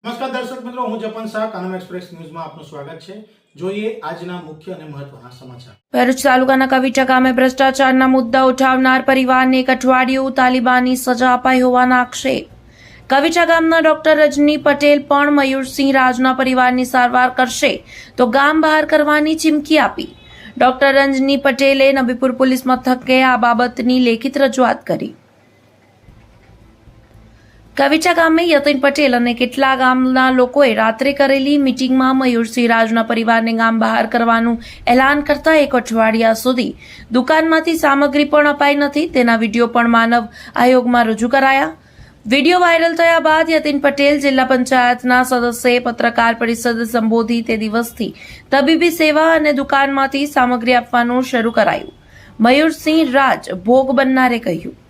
નમસ્કાર દર્શક મિત્રો, હું જપન શાહ કાનમ એક્સપ્રેસ ન્યૂઝમાં આપનું સ્વાગત છે। જોઈએ આજના મુખ્ય અને મહત્વના સમાચાર। ભરૂચ તાલુકાના કવિટા ગામે ભ્રષ્ટાચારના મુદ્દા ઉઠાવનાર પરિવારને એક અઠવાડિયું તાલિબાની સજા અપાઈ હોવાના આક્ષેપ। કવિટા ગામના ડોક્ટર રજની પટેલ પણ મયુરસિંહ રાજના પરિવારની સારવાર કરશે તો ગામ બહાર કરવાની ચીમકી આપી। ડોક્ટર રજની પટેલે નબીપુર પોલીસ મથકે આ બાબતની લેખિત રજૂઆત કરી। કવિટા ગામે યતીન પટેલ અને કેટલા ગામના લોકોએ રાત્રે કરેલી મીટિંગમાં મયુરસિંહ રાજના પરિવારને ગામ બહાર કરવાનું એલાન કરતા એક અઠવાડિયા સુધી દુકાનમાંથી સામગ્રી પણ અપાઈ નથી। તેના વિડીયો પણ માનવ આયોગમાં રજૂ કરાયા। વિડીયો વાયરલ થયા બાદ યતીન પટેલ જિલ્લા પંચાયતના સદસ્યએ પત્રકાર પરિષદ સંબોધી તે દિવસથી તબીબી સેવા અને દુકાનમાંથી સામગ્રી આપવાનું શરૂ કરાયું। મયુરસિંહ રાજ ભોગ બનનારે કહ્યું।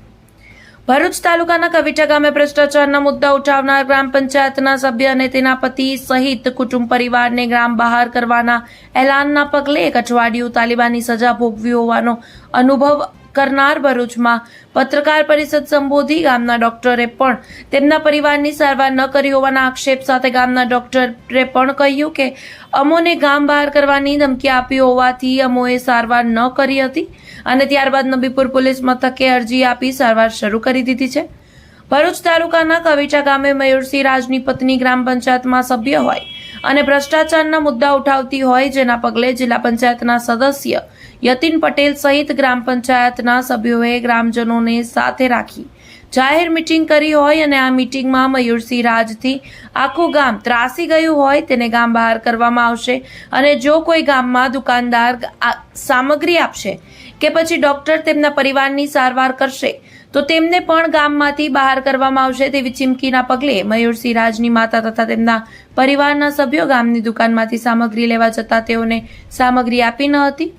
ભરૂચ તાલુકાના કવિટા ગામે ભ્રષ્ટાચારના મુદ્દા ઉઠાવનાર ગ્રામ પંચાયતના સભ્ય અને તેના પતિ સહિત કુટુંબ પરિવારને ગ્રામ બહાર કરવાના એલાનના પગલે એક અઠવાડિયું તાલિબાની સજા ભોગવી હોવાનો અનુભવ કરનાર ભરૂચમાં પત્રકાર પરિષદ સંબોધી ગામના ડોક્ટરે પણ તેમના પરિવારની સારવાર ન કરી હોવાના આક્ષેપ સાથે ગામના ડોક્ટરે પણ કહ્યું કે અમોને ગામ બહાર કરવાની ધમકી આપી હોવાથી અમોએ સારવાર ન કરી હતી અને ત્યારબાદ નબીપુર પોલીસ મથકે અરજી આપી સારવાર શરૂ કરી દીધી છે। ભરૂચ તાલુકાના કવિટા ગામે મયુરસિંહ રાજની પત્ની ગ્રામ પંચાયતમાં સભ્ય હોય અને ભ્રષ્ટાચારના મુદ્દા ઉઠાવતી હોય, જેના પગલે જિલ્લા પંચાયતના સદસ્ય યતીન પટેલ સહિત ગ્રામ પંચાયતના સભ્યોએ ગ્રામજનોને સાથે રાખી જાહેર મીટિંગ કરી હોય અને આ મીટિંગમાં મયુરસિંહ રાજથી આખું ગામ ત્રાસી ગયું હોય તેને ગામ બહાર કરવામાં આવશે અને જો કોઈ ગામમાં દુકાનદાર સામગ્રી આપશે કે પછી ડોક્ટર તેમના પરિવારની સારવાર કરશે તો તેમને પણ ગામમાંથી બહાર કરવામાં આવશે તેવી ચીમકીના પગલે મયુરસિંહ રાજની માતા તથા તેમના પરિવારના સભ્યો ગામની દુકાનમાંથી સામગ્રી લેવા જતા તેઓને સામગ્રી આપી ન હતી।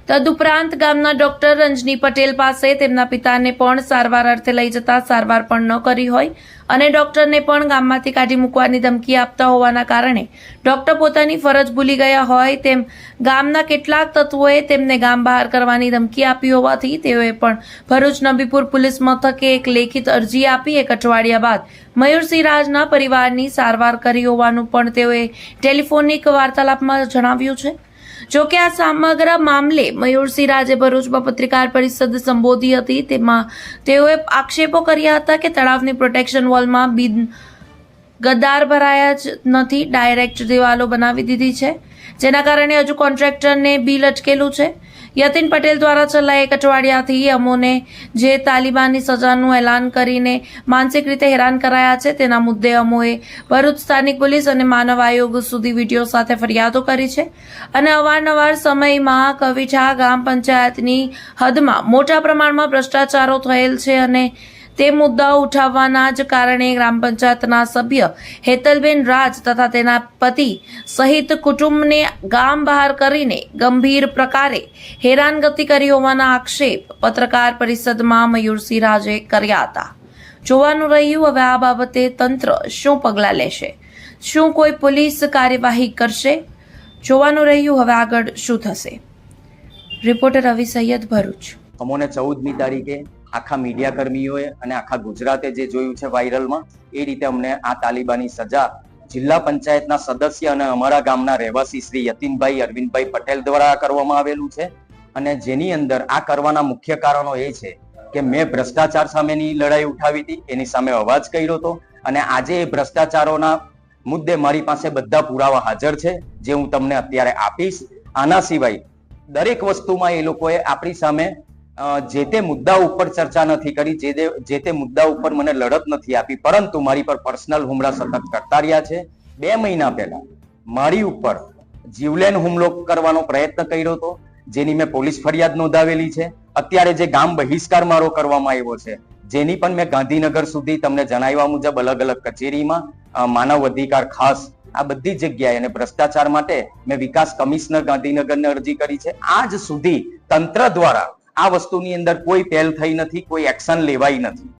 તદુપરાંત ગામના ડોક્ટર રજની પટેલ પાસે તેમના પિતાને પણ સારવાર અર્થે લઈ જતા સારવાર પણ ન કરી હોય અને ડોક્ટરને પણ ગામમાંથી કાઢી મૂકવાની ધમકી આપતા હોવાના કારણે ડોક્ટર પોતાની ફરજ ભૂલી ગયા હોય તેમ ગામના કેટલાક તત્વોએ તેમને ગામ બહાર કરવાની ધમકી આપી હોવાથી તેઓએ પણ ભરૂચ નબીપુર પોલીસ મથકે એક લેખિત અરજી આપી એક અઠવાડિયા બાદ મયુરસિંહ રાજના પરિવારની સારવાર કરી હોવાનું પણ તેઓએ ટેલિફોનિક વાર્તાલાપમાં જણાવ્યું છે। જોકે આ સમગ્ર મામલે મયુરસિંહ રાજે ભરૂચમાં પત્રકાર પરિષદ સંબોધી હતી। તેમાં તેઓએ આક્ષેપો કર્યા હતા કે તળાવની પ્રોટેક્શન વોલમાં ગદ્દાર ભરાયા જ નથી, ડાયરેક્ટ દિવાલો બનાવી દીધી છે, જેના કારણે હજુ કોન્ટ્રાક્ટરને બિલ અટકેલું છે। યતીન પટેલ દ્વારા છેલ્લા એક અઠવાડિયાથી અમોને જે તાલિબાની સજાનું એલાન કરીને માનસિક રીતે હેરાન કરાયા છે તેના મુદ્દે અમોએ ભરૂચ સ્થાનિક પોલીસ અને માનવ આયોગ સુધી વિડીયો સાથે ફરિયાદો કરી છે અને અવારનવાર સમયમાં કવિટા ગામ પંચાયતની હદમાં મોટા પ્રમાણમાં ભ્રષ્ટાચારો થયેલ છે અને તે મુદ્દાઓ ઉઠાવવાના જ કારણે ગ્રામ પંચાયતના સભ્ય હેતલબેન રાજ તથા તેના પતિ સહિત કુટુંબને ગામ બહાર કરીને ગંભીર પ્રકારે હેરાનગતિ કરી હોવાના આક્ષેપ પત્રકાર પરિષદમાં મયુરસિંહ રાજે કર્યા હતા। જોવાનું રહ્યું હવે આ બાબતે તંત્ર શું પગલાં લેશે, શું કોઈ પોલીસ કાર્યવાહી કરશે, જોવાનું રહ્યું હવે આગળ શું થશે। રિપોર્ટર રવિ સૈયદ, ભરૂચ। અમોને 14મી તારીખે આખા મીડિયા કર્મીઓએ અને આખા ગુજરાતે જે જોયું છે વાયરલમાં એ રીતે અમને આ તાલિબાની સજા જિલ્લા પંચાયતના સદસ્ય અને અમારા ગામના રહેવાસી શ્રી યતીનભાઈ અરવિંદભાઈ પટેલ દ્વારા કરવામાં આવેલું છે અને જેની અંદર આ કરવાના મુખ્ય કારણો એ છે કે મેં ભ્રષ્ટાચાર સામેની લડાઈ ઉઠાવી હતી, એની સામે અવાજ કર્યો હતો અને આજે એ ભ્રષ્ટાચારોના મુદ્દે મારી પાસે બધા પુરાવા હાજર છે જે હું તમને અત્યારે આપીશ। આના સિવાય દરેક વસ્તુમાં એ લોકોએ આપણી સામે જે તે મુદ્દા ઉપર ચર્ચા નથી કરી, જે તે મુદ્દા ઉપર મને લડત નથી આપી, પરંતુ મારી પર પર્સનલ હુમલા સતત કરતા રહ્યા છે। 2 મહિના પહેલા મારી ઉપર જીવલેણ હુમલો કરવાનો પ્રયત્ન કર્યો હતો, જેની મેં પોલીસ ફરિયાદ નોંધાવેલી છે। અત્યારે જે ગામ બહિષ્કાર મારો કરવામાં આવ્યો છે જેની પણ મેં ગાંધીનગર સુધી તમને જણાવ્યા મુજબ અલગ અલગ કચેરીમાં માનવ અધિકાર ખાસ આ બધી જગ્યાએ અને ભ્રષ્ટાચાર માટે મેં વિકાસ કમિશનર ગાંધીનગરને અરજી કરી છે। આજ સુધી તંત્ર દ્વારા આ વસ્તુની અંદર કોઈ પહેલ થઈ નથી, કોઈ એક્શન લેવાઈ નથી।